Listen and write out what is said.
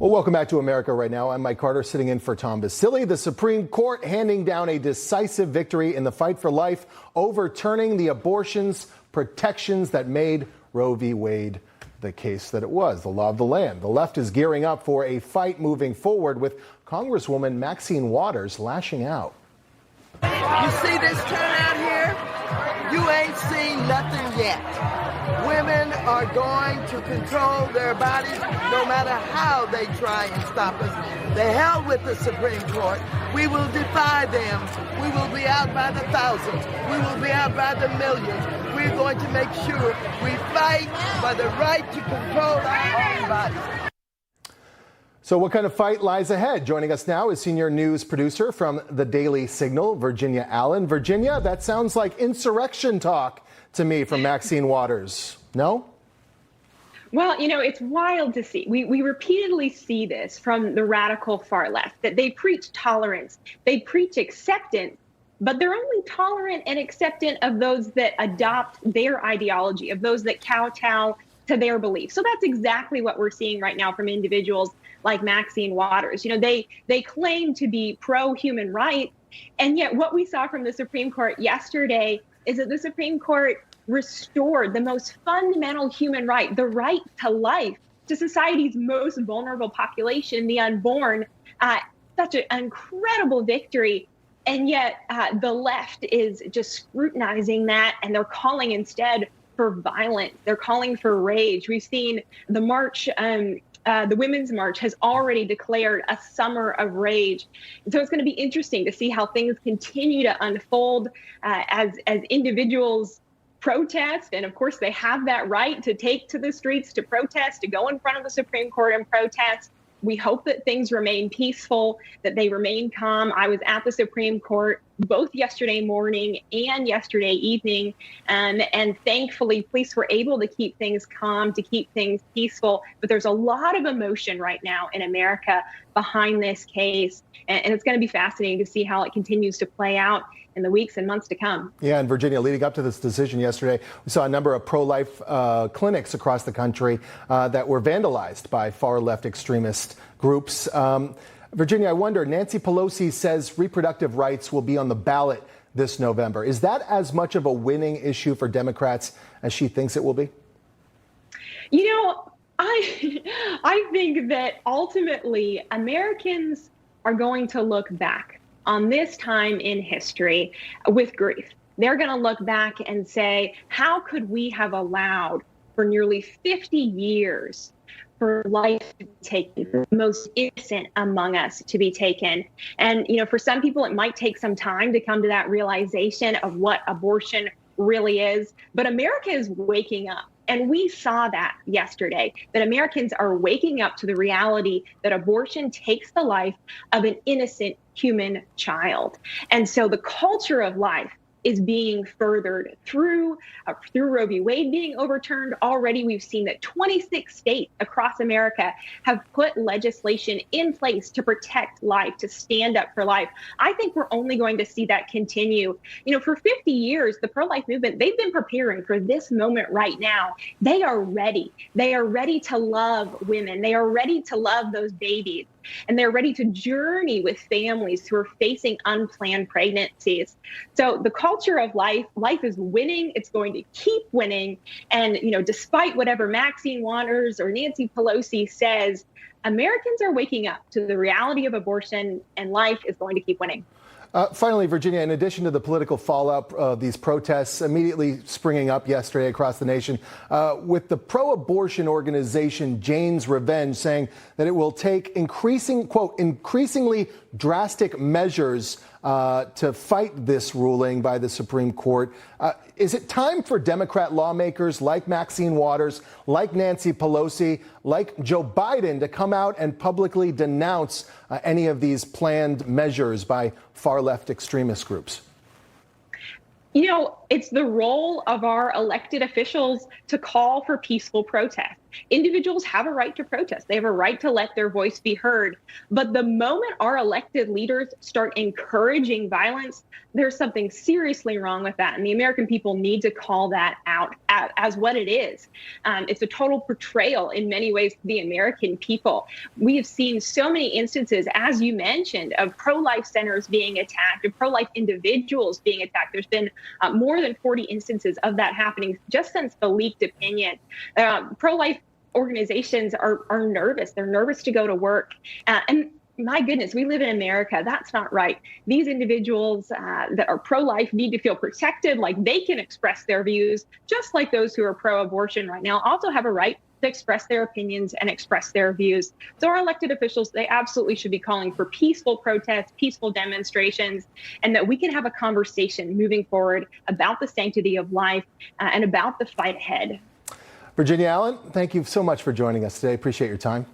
Well, welcome back to America Right Now. I'm Mike Carter, sitting in for Tom Basile. The Supreme Court handing down a decisive victory in the fight for life, overturning the abortions protections that made Roe v. Wade the case that it was, the law of the land. The left is gearing up for a fight moving forward, with Congresswoman Maxine Waters lashing out. You see this turnout here? You ain't seen nothing yet. Women are going to control their bodies no matter how they try and stop us. The hell with the Supreme Court. We will defy them. We will be out by the thousands. We will be out by the millions. We're going to make sure we fight for the right to control our own bodies. So what kind of fight lies ahead? Joining us now is senior news producer from The Daily Signal, Virginia Allen. Virginia, that sounds like insurrection talk to me from Maxine Waters. No? Well, it's wild to see. We repeatedly see this from the radical far left, that they preach tolerance, they preach acceptance, but they're only tolerant and acceptant of those that adopt their ideology, of those that kowtow to their beliefs. So that's exactly what we're seeing right now from individuals like Maxine Waters. They claim to be pro-human rights, and yet what we saw from the Supreme Court yesterday is that the Supreme Court restored the most fundamental human right, the right to life, to society's most vulnerable population, the unborn. Such an incredible victory. And yet the left is just scrutinizing that, and they're calling instead for violence. They're calling for rage. We've seen the march, the Women's March has already declared a summer of rage. And so it's going to be interesting to see how things continue to unfold as individuals protest. And of course, they have that right to take to the streets to protest, to go in front of the Supreme Court and protest. We hope that things remain peaceful, that they remain calm. I was at the Supreme Court both yesterday morning and yesterday evening, and thankfully police were able to keep things calm, to keep things peaceful. But there's a lot of emotion right now in America behind this case, and it's going to be fascinating to see how it continues to play out in the weeks and months to come. Yeah, and Virginia, leading up to this decision yesterday, we saw a number of pro-life clinics across the country that were vandalized by far-left extremist groups. Virginia, I wonder, Nancy Pelosi says reproductive rights will be on the ballot this November. Is that as much of a winning issue for Democrats as she thinks it will be? I think that ultimately Americans are going to look back on this time in history with grief. They're going to look back and say, how could we have allowed for nearly 50 years for life to be taken, for the most innocent among us to be taken? And, for some people, it might take some time to come to that realization of what abortion really is. But America is waking up. And we saw that yesterday, that Americans are waking up to the reality that abortion takes the life of an innocent human child. And so the culture of life is being furthered through Roe v. Wade being overturned. Already, we've seen that 26 states across America have put legislation in place to protect life, to stand up for life. I think we're only going to see that continue. For 50 years, the pro-life movement, they've been preparing for this moment right now. They are ready. They are ready to love women. They are ready to love those babies. And they're ready to journey with families who are facing unplanned pregnancies. So the culture of life is winning. It's going to keep winning. And, despite whatever Maxine Waters or Nancy Pelosi says, Americans are waking up to the reality of abortion, and life is going to keep winning. Finally, Virginia, in addition to the political fallout of these protests immediately springing up yesterday across the nation, with the pro-abortion organization Jane's Revenge saying that it will take increasingly drastic measures to fight this ruling by the Supreme Court. Is it time for Democrat lawmakers like Maxine Waters, like Nancy Pelosi, like Joe Biden to come out and publicly denounce any of these planned measures by far-left extremist groups? It's the role of our elected officials to call for peaceful protest. Individuals have a right to protest. They have a right to let their voice be heard. But the moment our elected leaders start encouraging violence, there's something seriously wrong with that. And the American people need to call that out as what it is. It's a total betrayal in many ways to the American people. We have seen so many instances, as you mentioned, of pro-life centers being attacked, of pro-life individuals being attacked. There's been more than 40 instances of that happening just since the leaked opinion. Pro-life organizations are nervous. They're nervous to go to work. And my goodness, we live in America. That's not right. These individuals that are pro-life need to feel protected, like they can express their views, just like those who are pro-abortion right now also have a right to express their opinions and express their views. So our elected officials, they absolutely should be calling for peaceful protests, peaceful demonstrations, and that we can have a conversation moving forward about the sanctity of life and about the fight ahead. Virginia Allen, thank you so much for joining us today. Appreciate your time.